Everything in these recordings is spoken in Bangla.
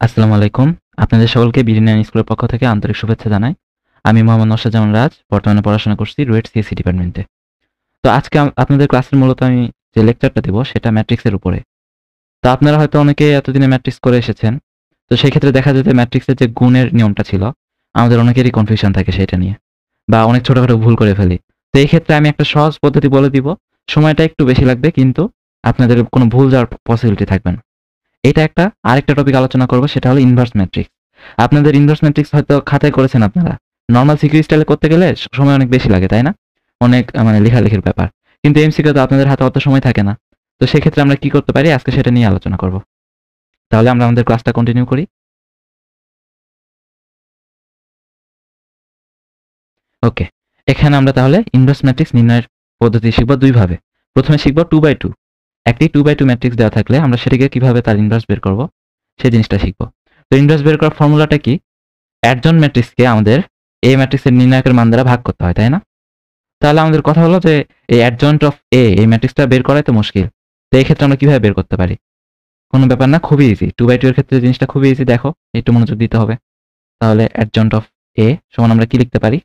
আসসালামু আলাইকুম। আপনাদের সকলকে বিডিনিয়ান স্কুলের পক্ষ থেকে আন্তরিক শুভেচ্ছা জানাই। আমি মোহাম্মদ নওশাদজামান রাজ। বর্তমানে পড়াশোনা করছি রুয়েট সিএসসি ডিপার্টমেন্টে। তো আজকে আপনাদের ক্লাসের মূলত আমি যে লেকচারটা দেব সেটা ম্যাট্রিক্সের উপরে। তো আপনারা হয়তো অনেকে এতদিনে ম্যাট্রিক্স করে এসেছেন। তো সেই ক্ষেত্রে দেখা যায় যে ম্যাট্রিক্সের যে গুণের নিয়মটা ছিল, আমাদের অনেকেরই কনফিউশন থাকে সেটা নিয়ে। বা অনেক ছোটখাটো ভুল করে ফেলি। তো এই ক্ষেত্রে আমি একটা সহজ পদ্ধতি বলে দিব। সময়টা একটু বেশি লাগবে কিন্তু আপনাদের কোনো ভুল যাওয়ার পসিবিলিটি থাকবে না। এটা একটা আরেকটা টপিক আলোচনা করব সেটা হলো ইনভার্স ম্যাট্রিক্স। আপনাদের ইনভার্স ম্যাট্রিক্স হয়তো খাতায় করেছেন আপনারা। নরমাল সিকিউ স্টাইলে করতে গেলে সময় অনেক বেশি লাগে, তাই না? অনেক মানে লেখালেখির ব্যাপার। কিন্তু এমসিকিউ তো আপনাদের হাতে অত সময় থাকে না। তো সেক্ষেত্রে আমরা কি করতে পারি আজকে সেটা নিয়ে আলোচনা করব। তাহলে আমরা আমাদের ক্লাসটা কন্টিনিউ করি। ওকে। এখানে আমরা তাহলে ইনভার্স ম্যাট্রিক্স নির্ণয়ের পদ্ধতি শিখব দুই ভাবে। প্রথমে শিখব 2/2। একটি 2/2 ম্যাট্রিক্স দেওয়া থাকলে আমরা সেটাকে কিভাবে তার ইনভার্স বের করব সেই জিনিসটা শিখব। তো ইনভার্স বের করার ফর্মুলাটা কি? অ্যাডজয়েন্ট ম্যাট্রিক্সকে আমাদের এ ম্যাট্রিক্সের নির্ণায়কের মান দ্বারা ভাগ করতে হয়, তাই না? তাহলে আমাদের কথা হলো যে এই অ্যাডজয়েন্ট অফ এ এই ম্যাট্রিক্সটা বের করাই তো মুশকিল। তো এই ক্ষেত্রে আমরা কিভাবে বের করতে পারি? কোনো ব্যাপার না, খুবই ইজি। 2/2 এর ক্ষেত্রে জিনিসটা খুবই ইজি, দেখো। একটু মনোযোগ দিতে হবে। তাহলে অ্যাডজয়েন্ট অফ এ সমান আমরা কি লিখতে পারি?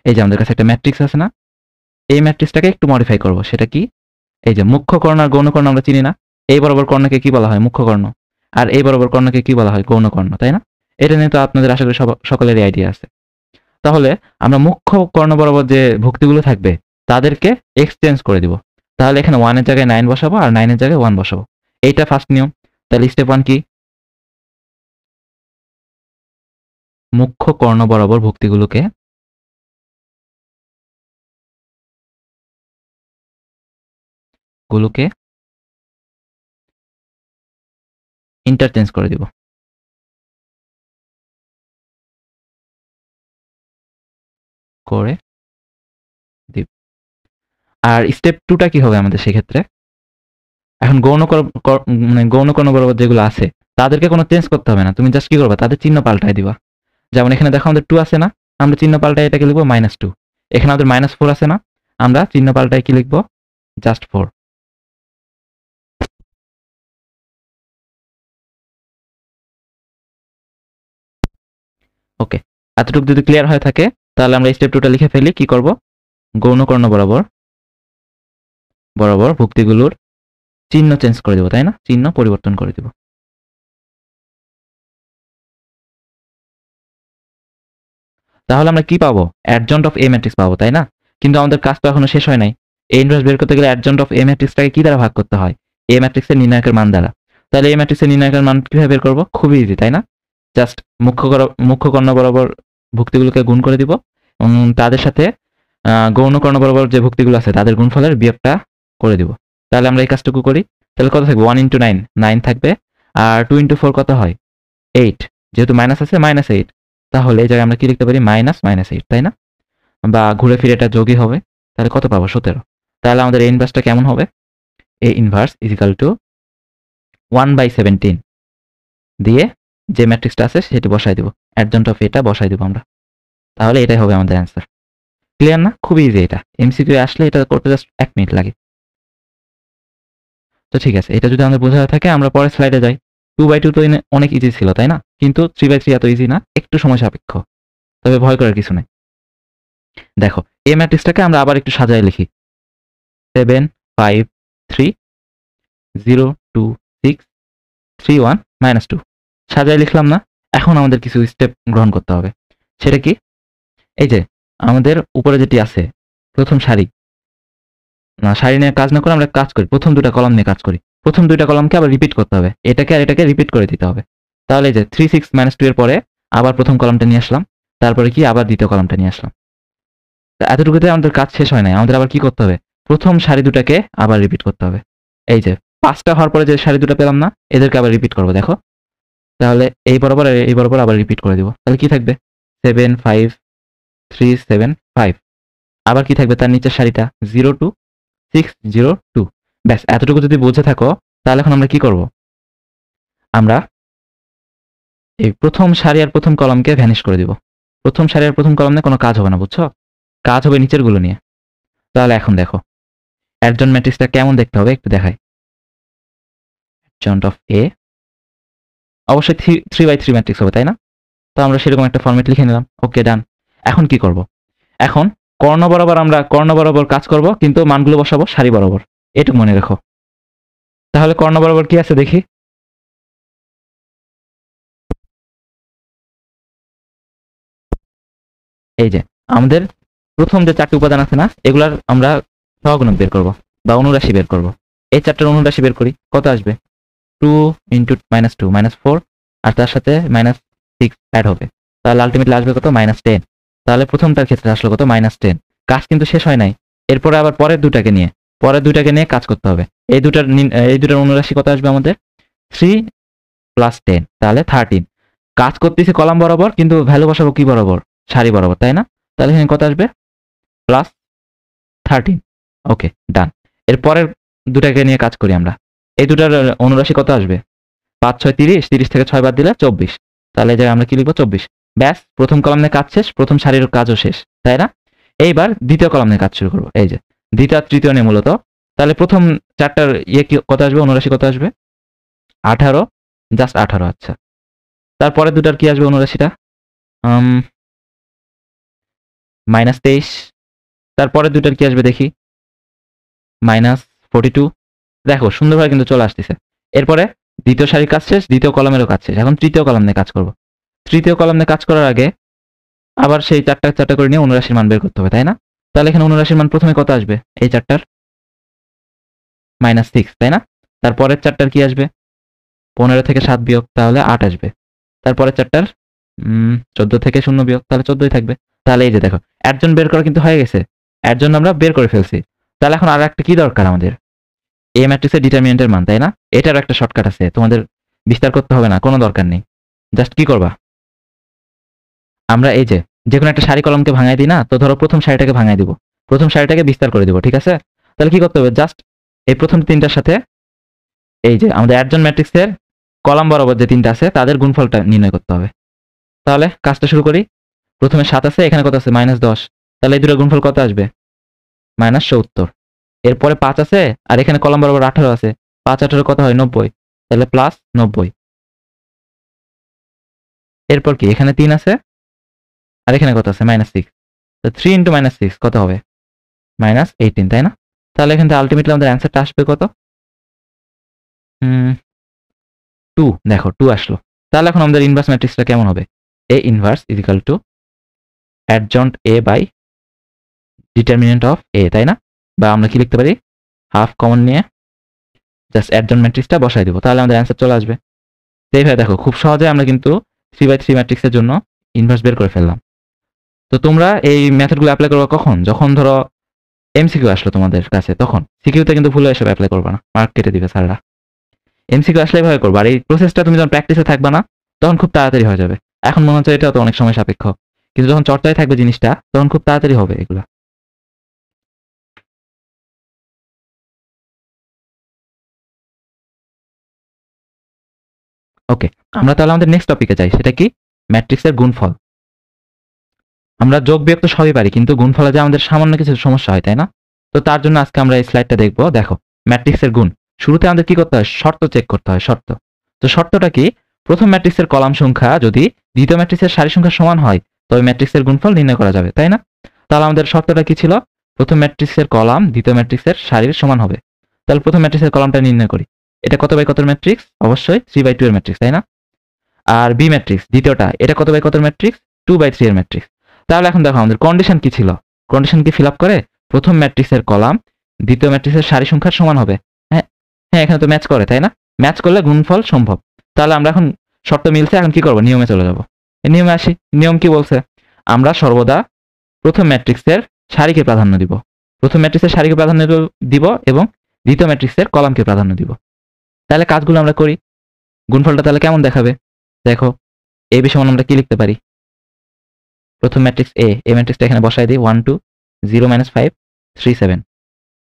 এই যে আমাদের কাছে একটা ম্যাট্রিক্স আছে না? এই ম্যাট্রিক্সটাকে একটু মডিফাই করব। সেটা কি? এই যে মুখ্য কর্ণ আর গৌণ কর্ণ আমরা চিনি না? এই বরাবর কর্ণকে কি বলা হয়? মুখ্য কর্ণ। আর এই বরাবর কর্ণকে কি বলা হয়? গৌণ কর্ণ, তাই না? এটা নিয়ে তো আপনাদের আশা করি সকলেরই আইডিয়া আছে। তাহলে আমরা মুখ্য কর্ণ বরাবর যে ভুক্তিগুলো থাকবে তাদেরকে এক্সচেঞ্জ করে দিব। তাহলে এখানে 1 এর জায়গায় 9 বসাবো আর 9 এর জায়গায় 1 বসাবো। এইটা ফার্স্ট নিয়ম। তাহলে স্টেপ 1 কি? মুখ্য কর্ণ বরাবর ভুক্তিগুলোকে ইন্টারচেঞ্জ করে দিব। করে দিব। আর স্টেপ 2 টা কি হবে আমাদের সেক্ষেত্রে? এখন মানে গৌণ কর্ণ বরাবর যেগুলো আছে তাদেরকে কোনো চেঞ্জ করতে হবে না। তুমি জাস্ট কি করবা? তাদের চিহ্ন পাল্টায় দিবা। যেমন এখানে দেখো আমাদের 2 আছে না? আমরা চিহ্ন পাল্টায় এটাকে লিখবো -2। এখানে আমাদের -4 আছে না? আমরা চিহ্ন পাল্টায় কি লিখবো? জাস্ট 4। ওকে। এতটুকু যদি ক্লিয়ার হয়ে থাকে তাহলে আমরা স্টেপ 2 টা লিখে ফেলি। কি করব? গৌণ কর্ণ বরাবর ভুক্তিগুলোর চিহ্ন চেঞ্জ করে দেব, তাই না? চিহ্ন পরিবর্তন করে দেব। তাহলে আমরা কি পাবো? অ্যাডজয়েন্ট অফ এ ম্যাট্রিক্স পাবো, তাই না? কিন্তু আমাদের কাজ তো এখনো শেষ হয় নাই। এ ইনভার্স বের করতে গেলে অ্যাডজয়েন্ট অফ এ ম্যাট্রিক্সটাকে কি দ্বারা ভাগ করতে হয়? এ ম্যাট্রিক্সের নির্ণায়কের মান দ্বারা। তাহলে এ ম্যাট্রিক্সের নির্ণায়কের মান কিভাবে বের করব? খুবই ইজি, তাই না? জাস্ট মুখ্য কর্ণ বরাবর ভুক্তিগুলোকে গুণ করে দিব এবং তাদের সাথে গৌণ কর্ণ বরাবর যে ভুক্তিগুলো আছে তাদের গুণফলের বিয়োগটা করে দিব। তাহলে আমরা এই কাজটুকু করি। তাহলে কত থাকবে? 1 × 9 9 থাকবে। আর 2 × 4 কত হয়? 8। যেহেতু মাইনাস আছে -8। তাহলে এই জায়গায় আমরা কি লিখতে পারি? -8, তাই না? বা ঘুরে ফিরে এটা যোগই হবে। তাহলে কত পাবো? 17। তাহলে আমাদের এ ইনভার্সটা কেমন হবে? এ ইনভার্স ইজিক্যাল টু 1/17 দিয়ে যে ম্যাট্রিক্সটা আছে সেটি বসাই দিব। অ্যাডজয়েন্ট অফ এটা বসাই দিব আমরা। তাহলে এটাই হবে আমাদের অ্যান্সার। ক্লিয়ার না? খুবই ইজি এটা। এমসিকিউ আসলে এটা করতে জাস্ট 1 মিনিট লাগে। তো ঠিক আছে। এটা যদি আমাদের বোঝা হয়ে থাকে আমরা পরের স্লাইডে যাই। 2/2 তো অনেক ইজি ছিল, তাই না? কিন্তু 3/3 এত ইজি না। একটু সময় সাপেক্ষ। তবে ভয় করার কিছু নাই। দেখো, এই ম্যাট্রিক্সটাকে আমরা আবার একটু সাজায় লিখি। 7 5 3 0 2 6 3 1 -2 সাজায় লিখলাম না? এখন আমাদের কিছু স্টেপ গ্রহণ করতে হবে। সেটা কি? এই যে আমাদের উপরে যেটি আছে প্রথম সারি, সারি নিয়ে কাজ না করে আমরা কাজ করি। প্রথম 2টা কলাম নিয়ে কাজ করি। প্রথম 2টা কলামকে আবার রিপিট করতে হবে। এটাকে আর এটাকে রিপিট করে দিতে হবে। তাহলে এই যে 3 6 -2 এর পরে আবার প্রথম কলামটা নিয়ে আসলাম। তারপরে কি আবার দ্বিতীয় কলামটা নিয়ে আসলাম। তো এতটুকুতে আমাদের কাজ শেষ হয় নাই। আমাদের আবার কি করতে হবে? প্রথম সারি দুটাকে আবার রিপিট করতে হবে। এই যে 5টা হওয়ার পরে যে সারি দুটো পেলাম না? এদেরকে আবার রিপিট করব, দেখো। তাহলে এই বরাবর আর এই বরাবর আবার রিপিট করে দিব। তাহলে কি থাকবে? 7 5 3 7 5। আবার কি থাকবে তার নিচের সারিটা? 0 2 6 0 2। ব্যাস, এতটুকু যদি বুঝে থাকো তাহলে এখন আমরা কি করব? আমরা এই প্রথম সারি আর প্রথম কলামকে ভ্যানিশ করে দিব। প্রথম সারি আর প্রথম কলাম নিয়ে কোনো কাজ হবে না, বুঝছো? কাজ হবে নিচের গুলো নিয়ে। তাহলে এখন দেখো অ্যাডজয়েন্ট ম্যাট্রিক্সটা কেমন দেখতে হবে একটু দেখাই। অ্যাডজয়েন্ট অফ এ অবশ্যই 3/3 ম্যাট্রিক্স হবে, তাই না? তো আমরা সেরকম একটা ফরম্যাট লিখে নিলাম। ওকে, ডান। এখন কি করব? এখন কর্ণ বরাবর কাজ করব, কিন্তু মানগুলো বসাবো সারি বরাবর। এটুকু মনে রেখো। তাহলে কর্ণ বরাবর কি আছে দেখি। এই যে আমাদের প্রথম যে 4টি উপাদান আছে না, এগুলার আমরা সহগুণক বের করব বা অনুরাশি বের করব। এই 4টার অনুরাশি বের করি, কত আসবে? 2 × -2 -4, আর তার সাথে -6 অ্যাড হবে, তাহলে আলটিমেটলি আসবে কত? -10। তাহলে প্রথমটার ক্ষেত্রে আসলো কত? -10। কাজ কিন্তু শেষ হয় নাই। এরপরে আবার পরের দুটাকে নিয়ে কাজ করতে হবে। এই দুটার অনুরাশি কত আসবে আমাদের? 3 + 10, তাহলে 13। কাজ করতেছি কলাম বরাবর, কিন্তু ভ্যালু বসাবো কি বরাবর? সারি বরাবর, তাই না? তাহলে এখানে কত আসবে? +13। ওকে, ডান। এর পরের দুটাকে নিয়ে কাজ করি আমরা। এই দুটার অনুরাশি কত আসবে? 5 6 30, 30 থেকে 6 বাদ দিলে 24। তাহলে এই জায়গায় আমরা কি লিখব? 24। ব্যাস, প্রথম কলাম নিয়ে কাজ শেষ, প্রথম সারির কাজও শেষ, তাই না? এইবার দ্বিতীয় কলাম নিয়ে কাজ শুরু করব। এই যে দ্বিতীয় আর তৃতীয় নিয়ে মূলত। তাহলে প্রথম 4টার কি কত আসবে? অনুরাশি কত আসবে? 18, জাস্ট 18। আচ্ছা, তারপরে দুটার কি আসবে অনুরাশিটা? -23। তারপরে দুটার কি আসবে দেখি? -42। দেখো সুন্দরভাবে কিন্তু চলে আসতেছে। এরপরে দ্বিতীয় সারির কাজ শেষ, দ্বিতীয় কলামেরও কাজ শেষ। এখন তৃতীয় কলাম নিয়ে কাজ করব। তৃতীয় কলাম নিয়ে কাজ করার আগে আবার সেই 4টা করে নিয়ে অনুরাশির মান বের করতে হবে, তাই না? তাহলে এখানে অনুরাশির মান প্রথমে কত আসবে? এই 4টার -6, তাই না? তারপরের 4টার কি আসবে? 15 থেকে 7 বিয়োগ, তাহলে 8 আসবে। তারপরের 4টার 14 থেকে 0 বিয়োগ, তাহলে 14ই থাকবে। তাহলে এই যে দেখো, একজন বের করা কিন্তু হয়ে গেছে। একজন আমরা বের করে ফেলছি। তাহলে এখন আর একটা কি দরকার আমাদের? এ ম্যাট্রিক্সের ডিটারমিনেন্টের মান, তাই না? এটারও একটা শর্টকাট আছে, তোমাদের বিস্তার করতে হবে না, কোনো দরকার নেই। জাস্ট কি করবা? আমরা এই যে যেকোনো একটা সারি কলমকে ভাঙাই দিই না, তো ধরো প্রথম সারিটাকে ভাঙাই দিব, প্রথম সারিটাকে বিস্তার করে দিব, ঠিক আছে? তাহলে কি করতে হবে? জাস্ট এই প্রথম 3টার সাথে এই যে আমাদের একজন ম্যাট্রিক্সের কলাম বরাবর যে 3টা আছে তাদের গুণফলটা নির্ণয় করতে হবে। তাহলে কাজটা শুরু করি। প্রথমে 7 আছে, এখানে কত আছে? -10। তাহলে এই দুটোর গুণফল কত আসবে? -70। এরপরে 5 আছে, আর এখানে কলাম বরাবর 18 আছে। 5 18 কত হয়? 90। তাহলে +90। এরপর কি? এখানে 3 আছে, আর এখানে কত আছে? -6। তো 3 × -6 কত হবে? -18, তাই না? তাহলে এখান থেকে আলটিমেটলি আমাদের অ্যান্সারটা আসবে কত? 2। দেখো 2 আসলো। তাহলে এখন আমাদের ইনভার্স ম্যাট্রিক্সটা কেমন হবে? A inverse = adjoint A by determinant of A, তাই না? বা আমরা কি লিখতে পারি? হাফ কমন নিয়ে জাস্ট adjoint ম্যাট্রিক্সটা বসাই দিব, তাহলে আমাদের অ্যান্সার চলে আসবে। এইভাবে দেখো খুব সহজে আমরা কিন্তু 3/3 ম্যাট্রিক্সের জন্য ইনভার্স বের করে ফেললাম। তো তোমরা এই মেথডগুলো অ্যাপ্লাই করবে কখন? যখন ধরো এমসিকিউ আসলো তোমাদের কাছে, তখন। সিকিউতে কিন্তু ভুলে এসব অ্যাপ্লাই করবে না, মার্ক কেটে দিবে স্যাররা। এমসিকিউ আসলে এভাবে করবে, আর এই প্রসেসটা তুমি যখন প্র্যাকটিসে থাকবা না, তখন খুব তাড়াতাড়ি হয়ে যাবে। এখন মনে হচ্ছে এটাও তো অনেক সময় সাপেক্ষ, কিন্তু যখন চর্চায় থাকবে জিনিসটা, তখন খুব তাড়াতাড়ি হবে এগুলা। ওকে, আমরা তাহলে আমাদের নেক্সট টপিকে যাই। সেটা কি? ম্যাট্রিক্সের গুণফল। আমরা যোগ বিয়োগ তো সবই পারি, কিন্তু গুণফলে যে আমাদের সামান্য কিছু সমস্যা হয়, তাই না? তো তার জন্য আজকে আমরা এই স্লাইডটা দেখবো। দেখো, ম্যাট্রিক্সের গুণ। শুরুতে আমাদের কি করতে হয়? শর্ত চেক করতে হয়, শর্ত। তো শর্তটা কি? প্রথম ম্যাট্রিক্সের কলাম সংখ্যা যদি দ্বিতীয় ম্যাট্রিক্সের সারি সংখ্যার সমান হয়, তবে ম্যাট্রিক্সের গুণফল নির্ণয় করা যাবে, তাই না? তাহলে আমাদের শর্তটা কি ছিল? প্রথম ম্যাট্রিক্সের কলাম দ্বিতীয় ম্যাট্রিক্সের সারির সমান হবে। তাহলে প্রথম ম্যাট্রিক্সের কলামটা নির্ণয় করি। এটা কত বাই কত ম্যাট্রিক্স? অবশ্যই 3/2 এর ম্যাট্রিক্স, তাই না? আর বি ম্যাট্রিক্স দ্বিতীয়টা, এটা কত বাই কত ম্যাট্রিক্স? 2/3 এর ম্যাট্রিক্স। তাহলে এখন দেখো আমাদের কন্ডিশন কি ছিল? কন্ডিশন কি ফিল আপ করে? প্রথম ম্যাট্রিক্সের কলাম দ্বিতীয় ম্যাট্রিক্সের সারি সংখ্যার সমান হবে। হ্যাঁ, হ্যাঁ, এখানে তো ম্যাচ করে, তাই না? ম্যাচ করলে গুণফল সম্ভব। তাহলে আমরা এখন শর্ত মিলছে, এখন কি করব? নিয়মে চলে যাব। এই নিয়মে আসি। নিয়ম কি বলছে? আমরা সর্বদা প্রথম ম্যাট্রিক্সের সারিকে প্রাধান্য দিব। প্রথম ম্যাট্রিক্সের সারিকে প্রাধান্য দিব এবং দ্বিতীয় ম্যাট্রিক্সের কলামকে প্রাধান্য দিব। তাহলে কাজগুলো আমরা করি। গুণফলটা তাহলে কেমন দেখাবে? দেখো, এই বিষয়ে আমরা কি লিখতে পারি? প্রথম ম্যাট্রিক্স এ ম্যাট্রিক্সটা এখানে বসাই দিই। 1 2 0 -5 3 7।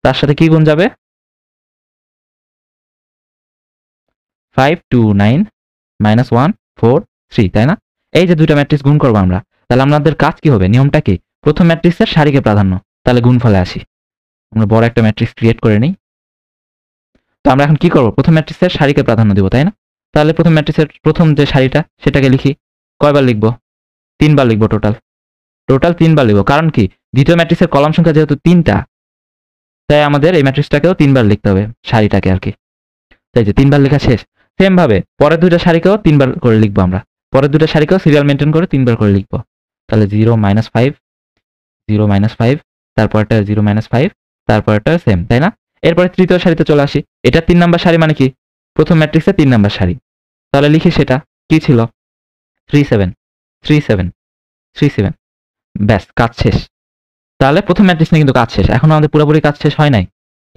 তার সাথে কি গুণ যাবে? 5 2 9 -1 4 3, তাই না? এই যে দুইটা ম্যাট্রিক্স গুণ করবো আমরা, তাহলে আমাদের কাজ কি হবে? নিয়মটা কি? প্রথম ম্যাট্রিক্সের সারিকে প্রাধান্য। তাহলে গুণফলে আসি। আমরা বড় একটা ম্যাট্রিক্স ক্রিয়েট করে নিই। তো আমরা এখন কি করব? প্রথম ম্যাট্রিক্সের সারিকে প্রাধান্য দিব, তাই না? তাহলে প্রথম ম্যাট্রিক্সের প্রথম যে সারিটা সেটাকে লিখি। কয়বার লিখব? 3 বার লিখব টোটাল। টোটাল 3 বার লিখব। কারণ কি? দ্বিতীয় ম্যাট্রিক্সের কলাম সংখ্যা যেহেতু 3টা, তাই আমাদের এই ম্যাট্রিক্সটাকেও 3 বার লিখতে হবে, সারিটাকে আর কি। তাই যে 3 বার লেখা শেষ। সেম ভাবে পরের দুইটা সারিকেও 3 বার করে লিখবো আমরা। পরের দুইটা সারিকেও সিরিয়াল মেনটেন করে 3 বার করে লিখব। তাহলে 0 -5, 0 -5, তারপরটা 0 -5, তারপরটা সেম, তাই না? এরপরে তৃতীয় সারিতে চলে আসি। এটা 3 নাম্বার সারি মানে কি? প্রথম ম্যাট্রিক্সে 3 নাম্বার সারি। তাহলে লিখি সেটা। কি ছিল? 3 7 3 7 3 7। ব্যাস, কাজ শেষ। তাহলে প্রথম ম্যাট্রিক্স নিয়ে কিন্তু কাজ শেষ। এখনো আমাদের পুরোপুরি কাজ শেষ হয় নাই।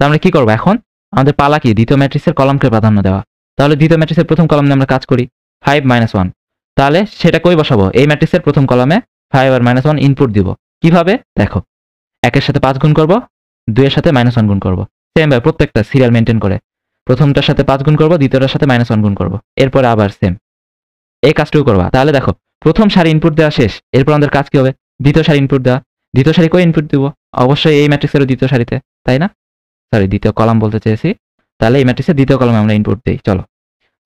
তো আমরা কি করব এখন? আমাদের পালা কি? দ্বিতীয় ম্যাট্রিক্সের কলামকে প্রাধান্য দেওয়া। তাহলে দ্বিতীয় ম্যাট্রিক্সের প্রথম কলাম নিয়ে আমরা কাজ করি। 5 - 1। তাহলে সেটা কই বসাবো? এই ম্যাট্রিক্সের প্রথম কলামে 5 আর -1 ইনপুট দিব। কিভাবে? দেখো, 1 এর সাথে 5 গুণ করব, 2 এর সাথে -1 গুণ করব। সেম ভাবে প্রত্যেকটা সিরিয়াল মেনটেন করে প্রথমটার সাথে 5 গুণ করব, দ্বিতীয়টার সাথে -1 গুণ করব। এরপর আবার সেম এই কাজটুকু করবা। তাহলে দেখো, প্রথম সারি ইনপুট দেওয়া শেষ। এরপর আমাদের কাজ কি হবে? দ্বিতীয় সারি ইনপুট দেওয়া। দ্বিতীয় সারি কই ইনপুট দিব? অবশ্যই এই ম্যাট্রিক্সের দ্বিতীয় সারিতে, তাই না? সরি, দ্বিতীয় কলাম বলতে চেয়েছি। তাহলে এই ম্যাট্রিক্সের দ্বিতীয় কলামে আমরা ইনপুট দেই। চলো,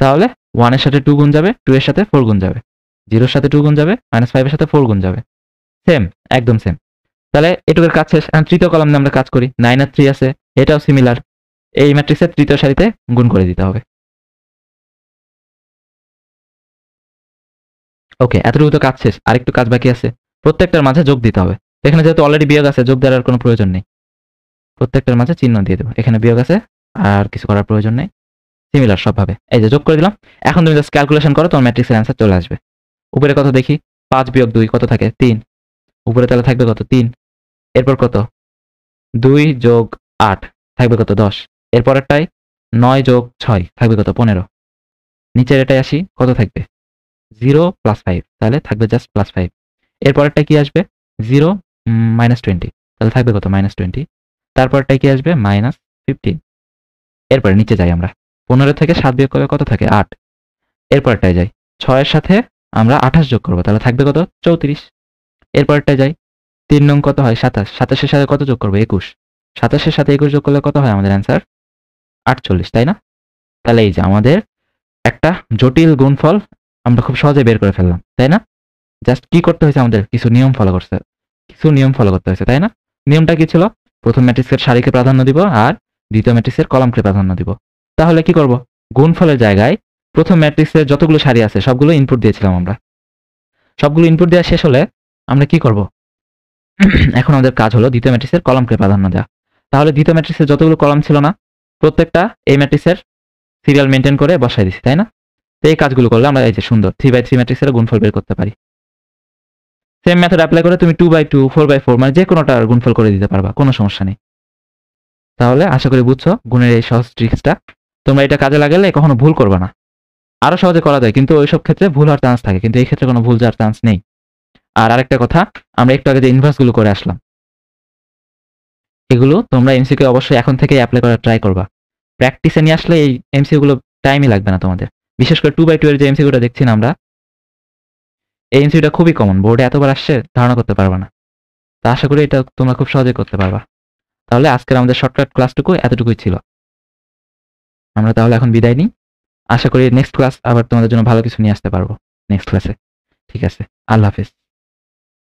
তাহলে 1 এর সাথে 2 গুণ যাবে, 2 এর সাথে 4 গুণ যাবে, 0 এর সাথে 2 গুণ যাবে, -5 এর সাথে 4 গুণ যাবে। সেম, একদম সেম। তাহলে এটুকুর কাজ শেষ। এখন তৃতীয় কলাম নিয়ে আমরা কাজ করি। 9 আর 3 আছে, এটাও সিমিলার। এই ম্যাট্রিক্সের তৃতীয় সারিতে গুণ করে দিতে হবে। ওকে, এতটুকু তো কাজ শেষ। আরেকটু কাজ বাকি আছে। প্রত্যেকটার মাঝে যোগ দিতে হবে। এখানে যেহেতু অলরেডি বিয়োগ আছে, যোগ দেওয়ার আর কোনো প্রয়োজন নেই। প্রত্যেকটার মাঝে চিহ্ন দিয়ে দেবো। এখানে বিয়োগ আছে, আর কিছু করার প্রয়োজন নেই। সিমিলার সবভাবে। এই যে যোগ করে দিলাম। এখন তুমি জাস্ট ক্যালকুলেশন করো, তোমার ম্যাট্রিক্সের অ্যান্সার চলে আসবে। উপরে কত দেখি? 5 - 2 কত থাকে? 3। উপরে তাহলে থাকবে কত? 3। এরপর কত? 2 + 8 থাকবে কত? 10। এরপরেরটাই 9 + 6 থাকবে কত? 15। নিচের এটাই আসি, কত থাকবে? 0 + 5, তাহলে থাকবে জাস্ট +5। এরপরেরটা কি আসবে? 0 -20, তাহলে থাকবে কত? -20। তারপরটাই কি আসবে? -15। এরপরে নিচে যাই আমরা। 15 থেকে 7 বিয়োগ করলে কত থাকে? 8। এরপরটায় যাই। 6 এর সাথে আমরা 28 যোগ করব, তাহলে থাকবে কত? 34। এরপরটায় যাই। 3 নং কত হয়? 27। 27 এর সাথে কত যোগ করব? 21। 27 এর সাথে 21 যোগ করলে কত হয় আমাদের অ্যান্সার? 48, তাই না? তাহলে এই যে আমাদের একটা জটিল গুণফল আমরা খুব সহজে বের করে ফেললাম, তাই না? জাস্ট কি করতে হয়েছে আমাদের? কিছু নিয়ম ফলো করতে হয়েছে, তাই না? নিয়মটা কি ছিল? প্রথম ম্যাট্রিক্সের সারিকে প্রাধান্য দিব আর দ্বিতীয় ম্যাট্রিক্সের কলামকে প্রাধান্য দিব। তাহলে কি করব? গুণফলের জায়গায় প্রথম ম্যাট্রিক্সের যতগুলো সারি আছে সবগুলো ইনপুট দিয়েছিলাম আমরা। সবগুলো ইনপুট দেওয়া শেষ হলে আমরা কি করব? এখন আমাদের কাজ হলো দ্বিতীয় ম্যাট্রিক্সের কলামকে প্রাধান্য দেওয়া। তাহলে দ্বিতীয় ম্যাট্রিক্সের যতগুলো কলাম ছিল না, প্রত্যেকটা এই ম্যাট্রিক্সের সিরিয়াল মেনটেন করে বসাই দিছি, তাই না? তো এই কাজগুলো করলে আমরা এই যে সুন্দর 3/3 ম্যাট্রিক্সের গুণফল বের করতে পারি। সেম মেথড অ্যাপ্লাই করে তুমি 2/2, 4/4 মানে যে কোনোটার গুণফল করে দিতে পারবা, কোনো সমস্যা নেই। তাহলে আশা করি বুঝছো গুণের এই সহজ ট্রিক্সটা। তোমরা এটা কাজে লাগালে কখনো ভুল করবে না। আরো সহজে করা যায়, কিন্তু ওইসব ক্ষেত্রে ভুল হওয়ার চান্স থাকে, কিন্তু এই ক্ষেত্রে কোনো ভুল যাওয়ার চান্স নেই। আর আরেকটা কথা, আমরা একটু আগে যে ইনভার্স গুলো করে আসলাম, এগুলো তোমরা এমসিকিউ অবশ্যই এখন থেকেই অ্যাপ্লাই করার ট্রাই করবা। প্র্যাকটিসে নিয়ে আসলে এই এমসিকিউ গুলো টাইমই লাগবে না তোমাদের। বিশেষ করে 2/2 এর যে এমসিকিউটা দেখছি না আমরা, এই এমসিকিউটা খুবই কমন, বোর্ডে এতবার আসছে ধারণা করতে পারবা না। তা আশা করি এটা তোমরা খুব সহজেই করতে পারবা। তাহলে আজকের আমাদের শর্টকাট ক্লাসটুকু এতটুকুই ছিল। আমরা তাহলে এখন বিদায় নিই। আশা করি নেক্সট ক্লাস আবার তোমাদের জন্য ভালো কিছু নিয়ে আসতে পারবো নেক্সট ক্লাসে। ঠিক আছে, আল্লাহ হাফেজ।